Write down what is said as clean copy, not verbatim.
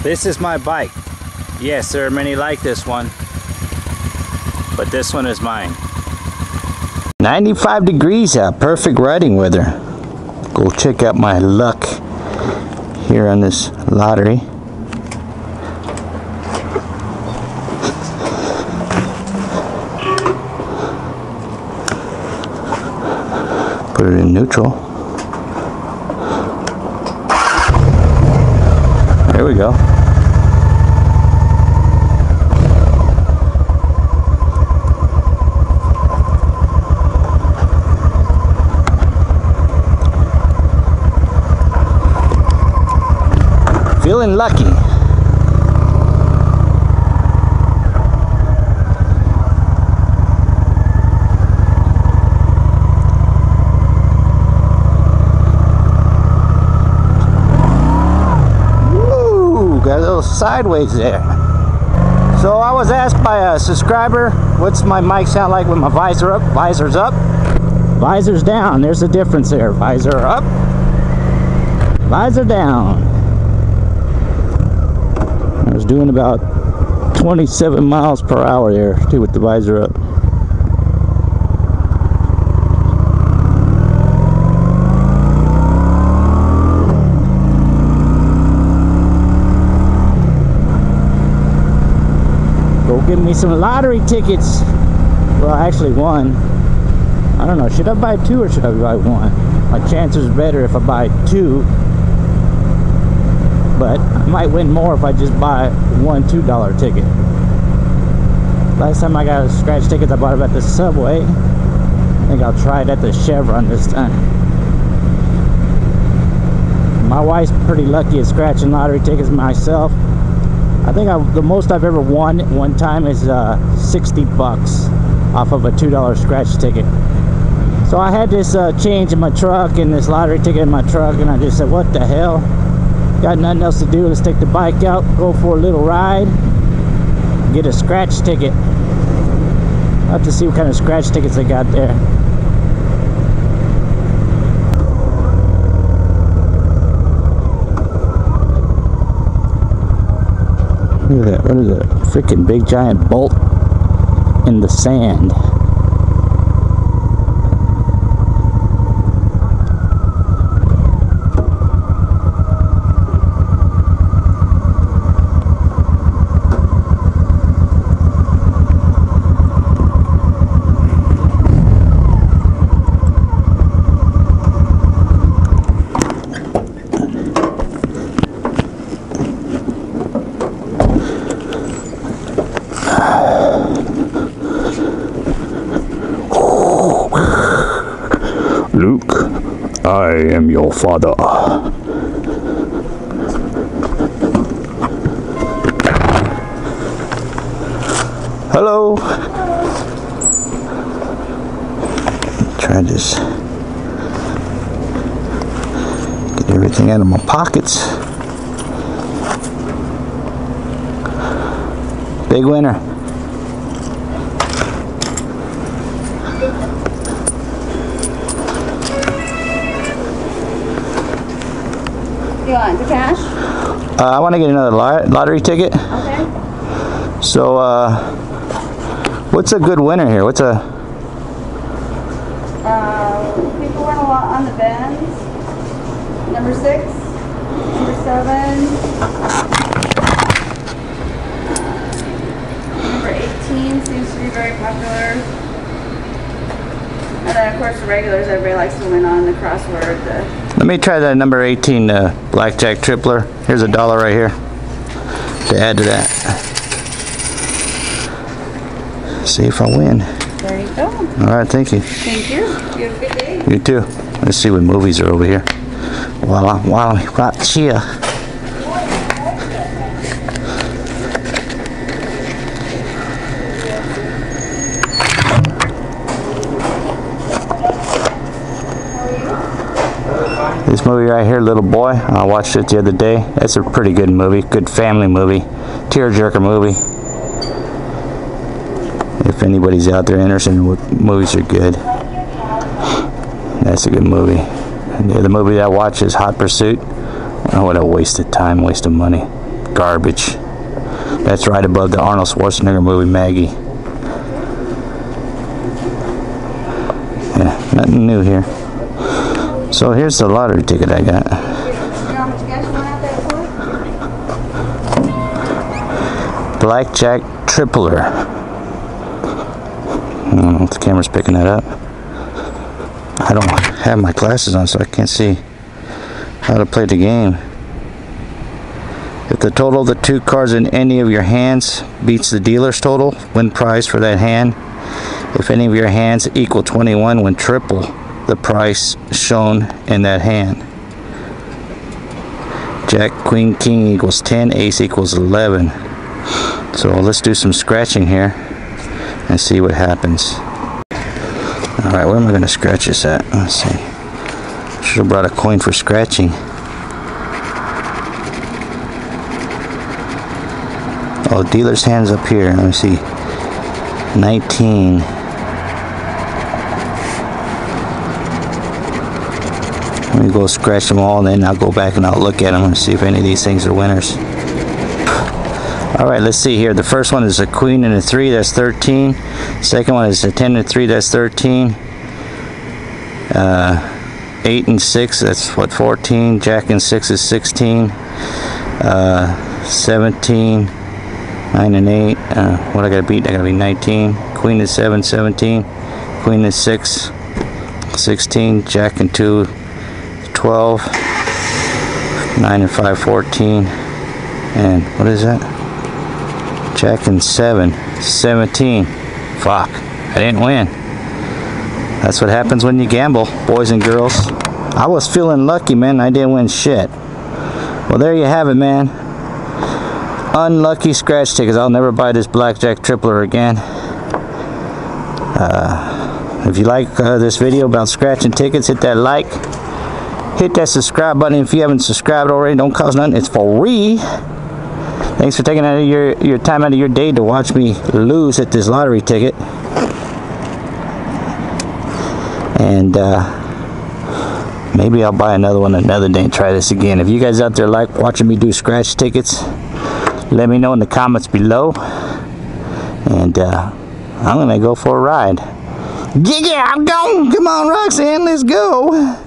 This is my bike. Yes, there are many like this one, but this one is mine. 95 degrees out, perfect riding weather. Go check out my luck here on this lottery. Put it in neutral. There we go. Feeling lucky. Woo! Got a little sideways there. So I was asked by a subscriber, what's my mic sound like with my visor up? Visor's up, visor's down. There's a difference there. Visor up, visor down. I was doing about 27 miles per hour there too with the visor up. Go give me some lottery tickets. Well, actually one. I don't know, should I buy two or should I buy one? My chances are better if I buy two. But I might win more if I just buy one $2 ticket. Last time I got a scratch ticket, I bought it at the Subway. I think I'll try it at the Chevron this time. My wife's pretty lucky at scratching lottery tickets myself. I think the most I've ever won at one time is 60 bucks off of a $2 scratch ticket. So I had this change in my truck and this lottery ticket in my truck, and I just said, what the hell? Got nothing else to do. Let's take the bike out, go for a little ride, get a scratch ticket. I'll have to see what kind of scratch tickets they got there. Look at that. What is that? Freaking big giant bolt in the sand. Luke, I am your father. Hello. Try this. Get everything out of my pockets. Big winner. You want the cash? I want to get another lottery ticket. Okay. So, what's a good winner here? What's a... People win a lot on the bends. Number 6, number 7, number 18 seems to be very popular. And then, of course, the regulars everybody likes to win on, the crossword, Let me try that number 18 blackjack tripler. Here's $1 right here to add to that. See if I win. There you go. All right, thank you. Thank you. You have a good day. You too. Let's see what movies are over here. While I'm right here. This movie right here, Little Boy, I watched it the other day. That's a pretty good movie, good family movie, tearjerker movie. If anybody's out there interested in what movies are good, that's a good movie. And the other movie that I watched is Hot Pursuit. Oh, what a waste of time, waste of money. garbage. That's right above the Arnold Schwarzenegger movie, Maggie. Yeah, nothing new here. So here's the lottery ticket I got. Blackjack tripler. I don't know if the camera's picking that up. I don't have my glasses on, so I can't see how to play the game. If the total of the 2 cards in any of your hands beats the dealer's total, win prize for that hand. If any of your hands equal 21, win triple the price shown in that hand. Jack, Queen, King equals 10, Ace equals 11. So let's do some scratching here and see what happens. Alright, where am I going to scratch this at? Let's see. Should have brought a coin for scratching. Oh, dealer's hands up here. Let me see. 19. Let me go scratch them all, and then I'll go back and I'll look at them and see if any of these things are winners. Alright, let's see here. The first one is a queen and a 3, that's 13. Second one is a 10 and 3, that's 13. 8 and 6, that's what, 14. Jack and 6 is 16. 17. 9 and 8. What I gotta beat? I gotta be 19. Queen is 7, 17. Queen is 6, 16. Jack and 2, 12. 9 and 5, 14. And what is that? Jack and 7, 17. Fuck, I didn't win. That's what happens when you gamble, boys and girls. I was feeling lucky, man. I didn't win shit. Well, there you have it, man. Unlucky scratch tickets. I'll never buy this blackjack tripler again. If you like this video about scratching tickets, hit that like. Hit that subscribe button if you haven't subscribed already. Don't cost nothing. It's free. Thanks for taking out of your time out of your day to watch me lose at this lottery ticket. And maybe I'll buy another one another day and try this again. If you guys out there like watching me do scratch tickets, let me know in the comments below. And I'm gonna go for a ride. Yeah, I'm going. Come on, Roxanne, let's go.